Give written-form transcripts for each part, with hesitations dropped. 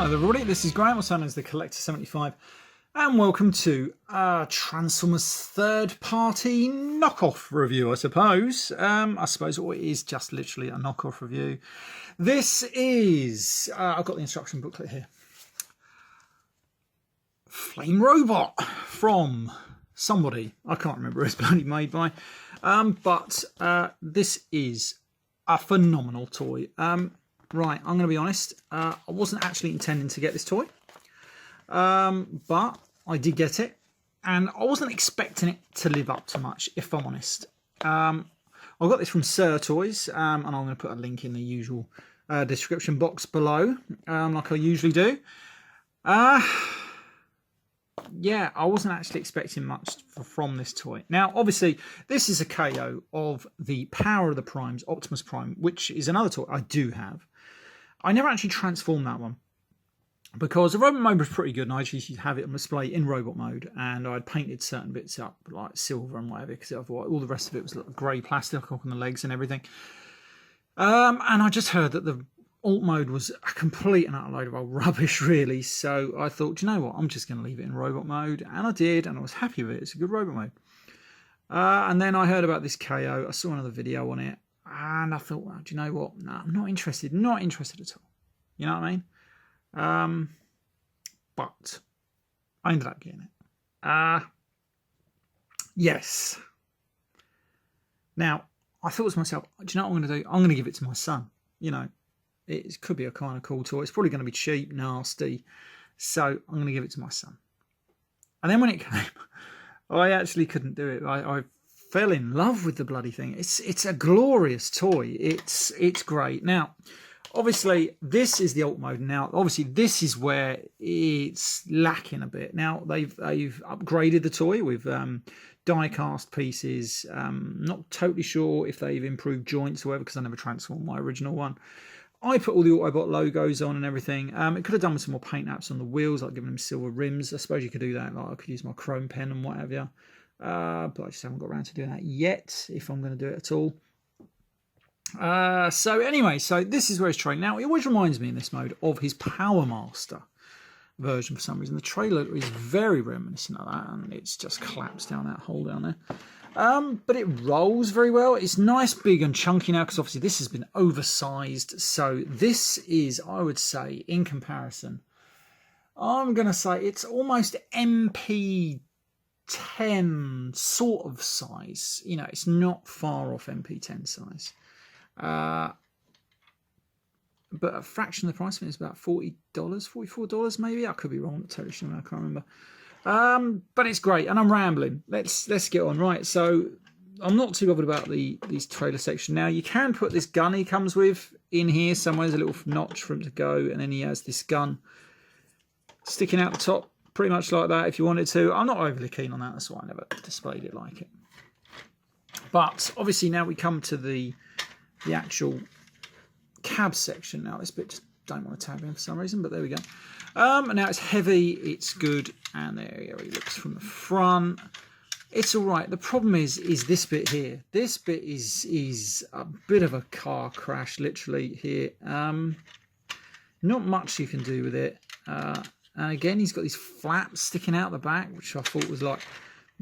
Hello everybody, this is Graham, also known as the Collector 75, and welcome to Transformers third party knockoff review, I suppose. I suppose it is just literally a knockoff review. This is, I've got the instruction booklet here. Flame Robot from somebody, I can't remember who it's bloody made by, but this is a phenomenal toy. Right, I'm going to be honest, I wasn't actually intending to get this toy, but I did get it, and I wasn't expecting it to live up to much, if I'm honest. I got this from Sir Toys, and I'm going to put a link in the usual description box below, like I usually do. Yeah, I wasn't actually expecting much from this toy. Now, obviously, this is a KO of the Power of the Primes, Optimus Prime, which is another toy I do have. I never actually transformed that one because the robot mode was pretty good, and I actually have it on display in robot mode, and I'd painted certain bits up like silver and whatever, because all the rest of it was like grey plastic on the legs and everything. And I just heard that the alt mode was a complete and utter load of old rubbish, really. So I thought, you know what, I'm just going to leave it in robot mode, and I did, and I was happy with it. It's a good robot mode. And then I heard about this KO. I saw another video on it, and I thought, well, do you know what? No, I'm not interested. Not interested at all. You know what I mean? But I ended up getting it. Yes. Now, I thought to myself, do you know what I'm going to do? I'm going to give it to my son. You know, it could be a kind of cool toy. It's probably going to be cheap, nasty. So I'm going to give it to my son. And then when it came, I actually couldn't do it. I fell in love with the bloody thing. It's a glorious toy. It's great. Now, obviously, this is the alt mode. Now, obviously, this is where it's lacking a bit. Now, they've upgraded the toy with die-cast pieces. Not totally sure if they've improved joints or whatever, because I never transformed my original one. I put all the Autobot logos on and everything. It could have done with some more paint apps on the wheels, like giving them silver rims. I suppose you could do that. Like I could use my chrome pen and whatever. But I just haven't got around to doing that yet, if I'm going to do it at all. So anyway, so this is where it's trained. Now, it always reminds me in this mode of his Power Master version for some reason. The trailer is very reminiscent of that, and it's just collapsed down that hole down there. But it rolls very well. It's nice, big and chunky now, because obviously this has been oversized. So this is, I would say, in comparison, I'm going to say it's almost MP10 sort of size. You know, it's not far off MP10 size. But a fraction of the price of it is about $40, $44 maybe. I could be wrong, not totally sure, I can't remember. But it's great, and I'm rambling. Let's get on. Right, so I'm not too bothered about these trailer section. Now, you can put this gun he comes with in here somewhere. There's a little notch for him to go, and then he has this gun sticking out the top, pretty much like that if you wanted to. I'm not overly keen on that, that's why I never displayed it like it. But obviously now we come to the actual cab section. Now this bit just don't want to tab in for some reason, but there we go. Now it's heavy, it's good, and there he looks from the front. It's all right. The problem is this bit here. This bit is a bit of a car crash, literally here. Not much you can do with it. And again, he's got these flaps sticking out the back, which I thought was like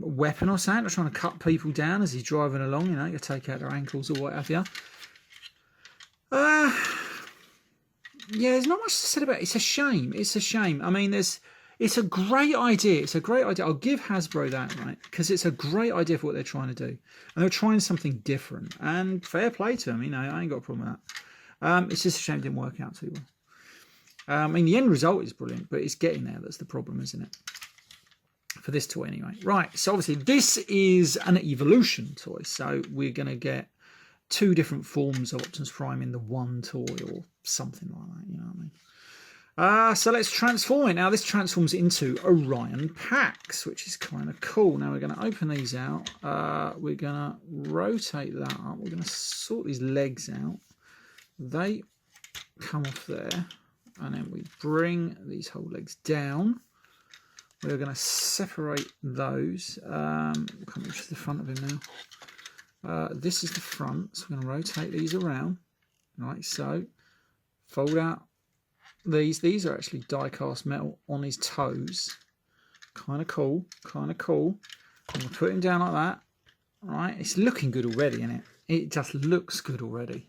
a weapon or something. They're trying to cut people down as he's driving along. You know, you take out their ankles or what have you. Yeah, there's not much to say about it. It's a shame. It's a shame. I mean, it's a great idea. It's a great idea. I'll give Hasbro that, right? Because it's a great idea for what they're trying to do. And they're trying something different. And fair play to them. You know, I ain't got a problem with that. It's just a shame it didn't work out too well. I mean, the end result is brilliant, but it's getting there that's the problem, isn't it? For this toy, anyway. Right, so obviously this is an evolution toy. So we're going to get two different forms of Optimus Prime in the one toy or something like that, you know what I mean? So let's transform it. Now this transforms into Orion Pax, which is kind of cool. Now we're going to open these out. We're going to rotate that up. We're going to sort these legs out. They come off there. And then we bring these whole legs down. We're going to separate those. Come to the front of him now. This is the front, so we're going to rotate these around, like so. Fold out These are actually die-cast metal on his toes. Kind of cool, kind of cool. And we'll put him down like that. Right, it's looking good already, isn't it? It just looks good already.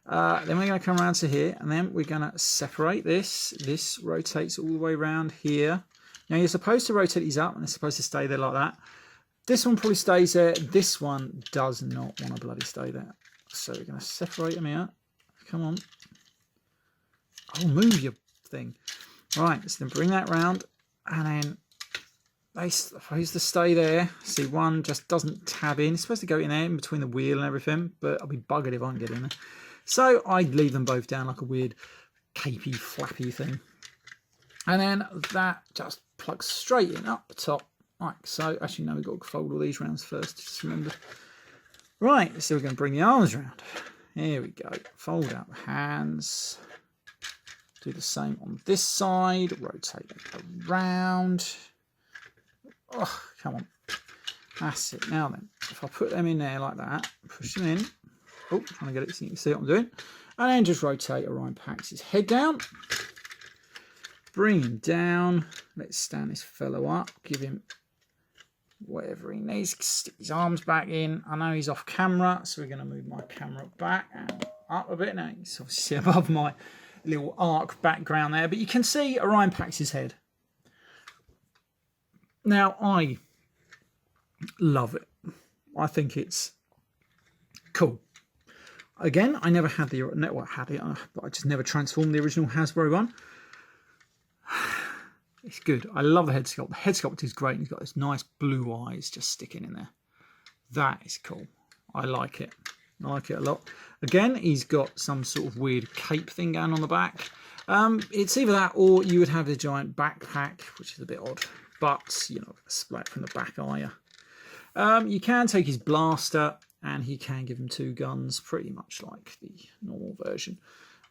Then we're going to come around to here, and then we're going to separate this. This rotates all the way around here. Now you're supposed to rotate these up, and they're supposed to stay there like that. This one probably stays there. This one does not want to bloody stay there. So we're going to separate them out. Come on. Oh, move your thing. Right, so then bring that round, and then they supposed to stay there. See, one just doesn't tab in. It's supposed to go in there in between the wheel and everything, but I'll be buggered if I can get in there. So I leave them both down like a weird capey, flappy thing. And then that just plugs straight in up the top. Like so. Actually, no, we've got to fold all these rounds first, just remember. Right, so we're going to bring the arms around. Here we go. Fold out the hands. Do the same on this side. Rotate it around. Oh, come on. That's it. Now then, if I put them in there like that, push them in. Oh, trying to get it so you can see what I'm doing. And then just rotate Orion Pax's head down. Bring him down. Let's stand this fellow up. Give him whatever he needs. Stick his arms back in. I know he's off camera, so we're going to move my camera back and up a bit. Now he's obviously above my little arc background there, but you can see Orion Pax's head. Now, I love it. I think it's cool. Again, I never had the, well, I had it, but I just never transformed the original Hasbro one. It's good. I love the head sculpt. The head sculpt is great. He's got this nice blue eyes just sticking in there. That is cool. I like it. I like it a lot. Again, he's got some sort of weird cape thing going on the back. It's either that or you would have a giant backpack, which is a bit odd. But, you know, splat from the back, are you? You can take his blaster, and he can give him 2 guns, pretty much like the normal version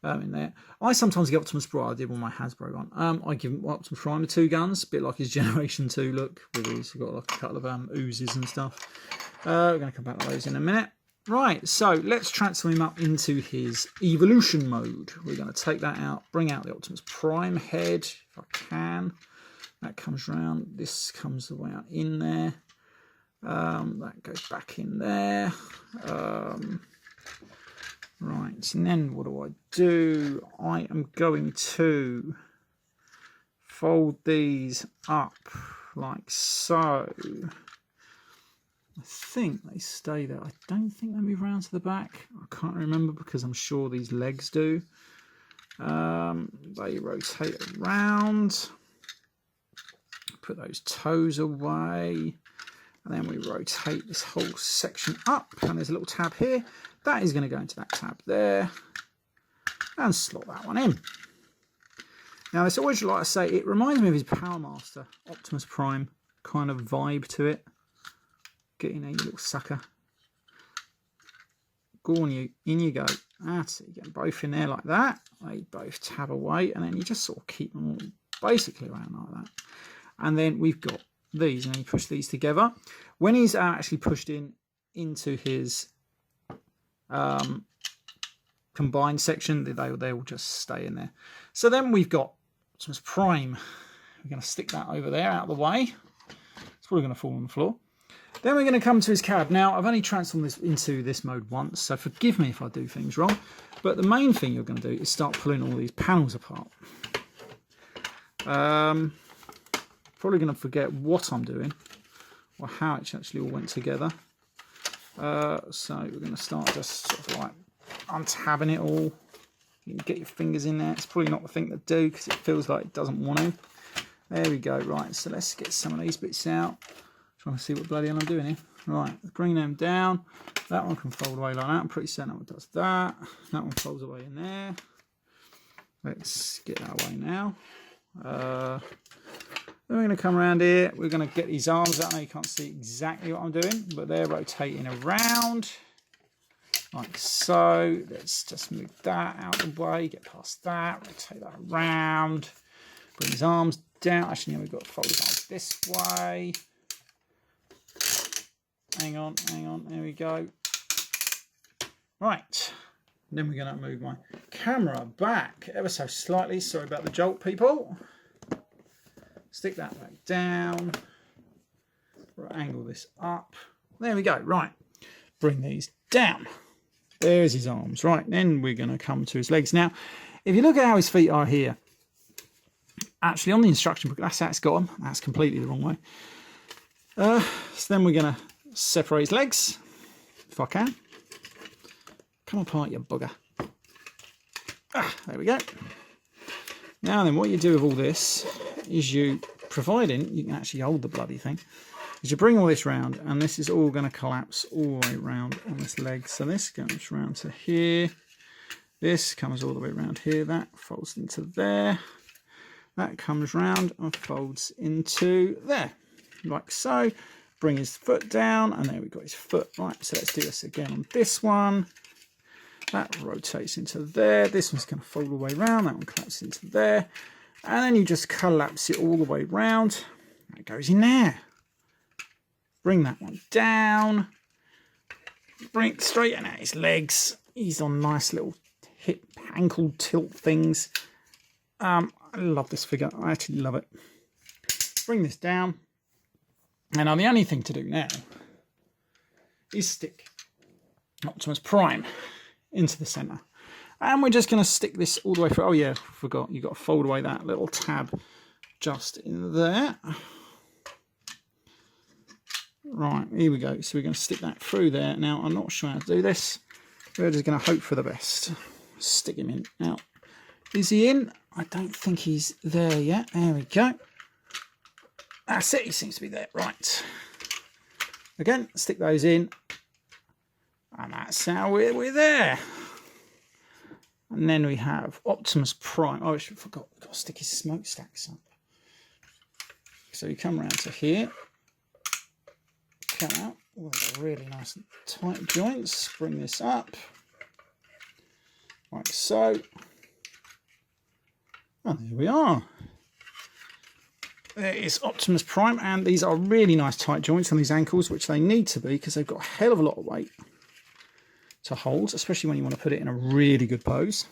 in there. I sometimes get Optimus Prime. I did on my Hasbro one. I give him Optimus Prime with 2 guns, a bit like his Generation 2 look. With his, got like a couple of oozes and stuff. We're going to come back to those in a minute. Right, so let's transfer him up into his evolution mode. We're going to take that out, bring out the Optimus Prime head, if I can. That comes round. This comes the way out in there. That goes back in there. Right, and then what do? I am going to fold these up like so. I think they stay there. I don't think they move around to the back. I can't remember because I'm sure these legs do. They rotate around. Put those toes away. And then we rotate this whole section up. And there's a little tab here. That is going to go into that tab there. And slot that one in. Now, this always, like I say, it reminds me of his Power Master, Optimus Prime kind of vibe to it. Get in there, you little sucker. Go on, you. In you go. That's it. You get them both in there like that. They both tab away. And then you just sort of keep them all basically around like that. And then we've got these. And you push these together. When he's actually pushed into his combined section, they will just stay in there. So then we've got Optimus Prime. We're going to stick that over there out of the way. It's probably going to fall on the floor. Then we're going to come to his cab. Now, I've only transformed this into this mode once, so forgive me if I do things wrong. But the main thing you're going to do is start pulling all these panels apart. Probably going to forget what I'm doing or how it actually all went together. So we're going to start just sort of like untabbing it all. You can get your fingers in there. It's probably not the thing to do because it feels like it doesn't want to. There we go. Right, so let's get some of these bits out. Trying to see what bloody hell I'm doing here. Right, bring them down. That one can fold away like that. I'm pretty certain that one does that. That one folds away in there. Let's get that away now. Then we're going to come around here. We're going to get these arms out. Now you can't see exactly what I'm doing, but they're rotating around. Like so. Let's just move that out of the way. Get past that. Rotate that around. Bring his arms down. Actually, now we've got to fold his arms this way. Hang on, there we go. Right, then we're going to move my camera back ever so slightly. Sorry about the jolt, people. Stick that back down. Angle this up. There we go. Right. Bring these down. There's his arms. Right. Then we're going to come to his legs. Now, if you look at how his feet are here, actually on the instruction book, that's how it's got them. That's completely the wrong way. So then we're going to separate his legs, if I can. Come apart, you bugger. There we go. Now then, what you do with all this is you, providing you can actually hold the bloody thing, is you bring all this round, and this is all going to collapse all the way round on this leg. So this goes round to here. This comes all the way around here. That folds into there. That comes round and folds into there, like so. Bring his foot down, and there we've got his foot. Right, so let's do this again on this one. That rotates into there. This one's going to fold all the way around. That one collapses into there. And then you just collapse it all the way round. That goes in there. Bring that one down. Bring it straighten out his legs. He's on nice little hip ankle tilt things. I love this figure. I actually love it. Bring this down. And now the only thing to do now is stick Optimus Prime into the centre. And we're just going to stick this all the way through. Oh yeah, forgot. You've got to fold away that little tab just in there. Right, here we go. So we're going to stick that through there. Now, I'm not sure how to do this. We're just going to hope for the best. Stick him in. Now, is he in? I don't think he's there yet. There we go. That's it. He seems to be there. Right. Again, stick those in. And that's how we're there. And then we have Optimus Prime. Oh, I forgot. We've got to stick his smokestacks up. So we come around to here. Come out. Oh, really nice and tight joints. Bring this up. Like so. And there we are. There is Optimus Prime. And these are really nice tight joints on these ankles, which they need to be because they've got a hell of a lot of weight to hold, especially when you want to put it in a really good pose.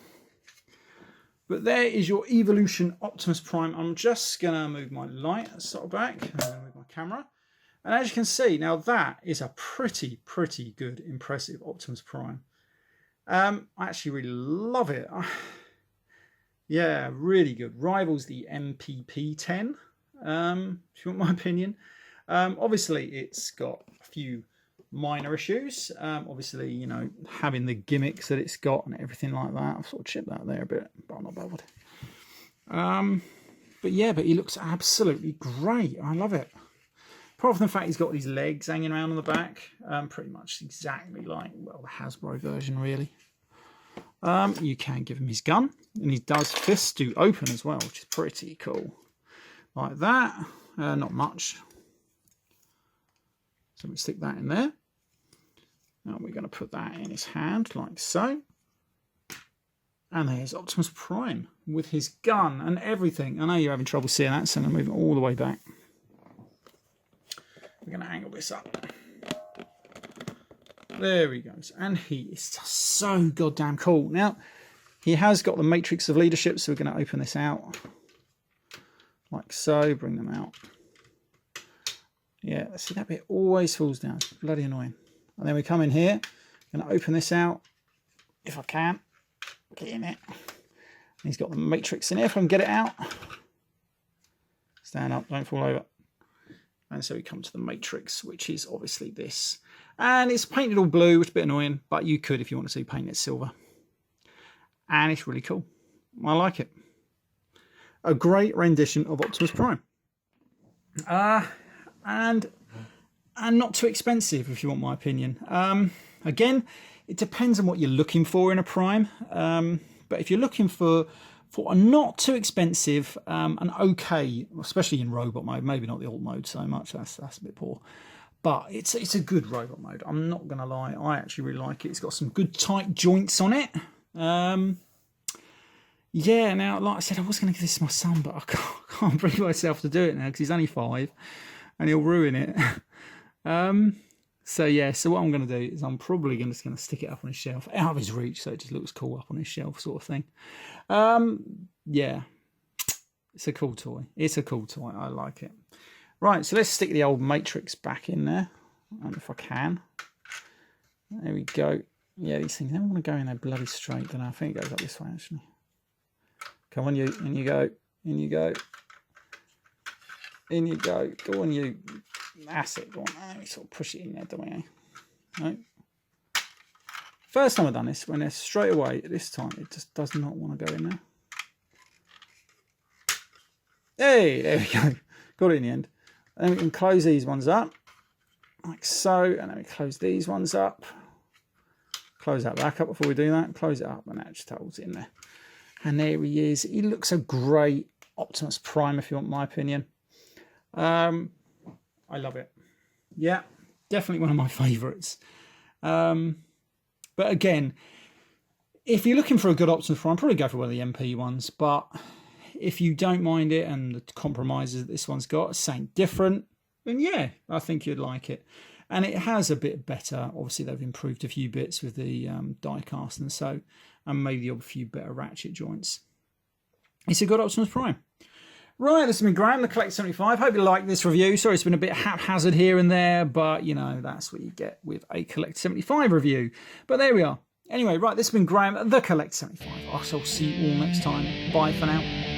But there is your Evolution Optimus Prime. I'm just going to move my light sort of back and then move my camera. And as you can see, now that is a pretty good, impressive Optimus Prime. I actually really love it. Yeah, really good. Rivals the MPP-10, if you want my opinion. Obviously, it's got a few minor issues. Obviously, you know, having the gimmicks that it's got and everything like that. I've sort of chipped that there a bit, but I'm not bothered. But yeah, but he looks absolutely great. I love it. Apart from the fact he's got these legs hanging around on the back, pretty much exactly like, well, the Hasbro version, really. You can give him his gun, and he does fists do open as well, which is pretty cool. Like that. Not much. So we stick that in there. Now we're going to put that in his hand, like so. And there's Optimus Prime with his gun and everything. I know you're having trouble seeing that, so I'm going to move it all the way back. We're going to angle this up. There he goes. And he is just so goddamn cool. Now, he has got the matrix of leadership, so we're going to open this out. Like so. Bring them out. Yeah, see that bit always falls down. It's bloody annoying. And then we come in here. I'm going to open this out, if I can. Get in it. And he's got the matrix in here, if I can get it out. Stand up, don't fall over. And so we come to the matrix, which is obviously this. And it's painted all blue, which is a bit annoying, but you could, if you want to, paint it silver. And it's really cool. I like it. A great rendition of Optimus Prime. And not too expensive, if you want my opinion. Again, it depends on what you're looking for in a Prime. But if you're looking for a not too expensive, and okay, especially in robot mode, maybe not the alt mode so much, that's a bit poor. But it's a good robot mode. I'm not going to lie. I actually really like it. It's got some good tight joints on it. Yeah, now, like I said, I was going to give this to my son, but I can't bring myself to do it now because he's only 5 and he'll ruin it. So yeah, so what I'm going to do is I'm probably just going to stick it up on his shelf, out of his reach, so it just looks cool up on his shelf, sort of thing. Yeah, it's a cool toy. It's a cool toy. I like it. Right, so let's stick the old Matrix back in there, and if I can. There we go. Yeah, these things never want to go in there bloody straight, don't I? I think it goes up this way, actually. Come on, you. In you go. In you go. In you go. Go on, you. That's it. Go on. Let me sort of push it in there, don't we? No. First time I've done this, when they're straight away, this time it just does not want to go in there. Hey, there we go. Got it in the end. And then we can close these ones up, like so, and then we close these ones up. Close that back up before we do that. Close it up, and that just holds it in there. And there he is. He looks a great Optimus Prime, if you want my opinion. I love it. Yeah, definitely one of my favourites. But again, if you're looking for a good Optimus Prime, probably go for one of the MP ones. But if you don't mind it and the compromises that this one's got, something different, then yeah, I think you'd like it. And it has a bit better. Obviously, they've improved a few bits with the die cast and so, and maybe a few better ratchet joints. It's a good Optimus Prime. Right, this has been Graham, the Collect 75. Hope you liked this review. Sorry, it's been a bit haphazard here and there, but you know, that's what you get with a Collect 75 review. But there we are. Anyway, right, this has been Graham, the Collect 75. I shall see you all next time. Bye for now.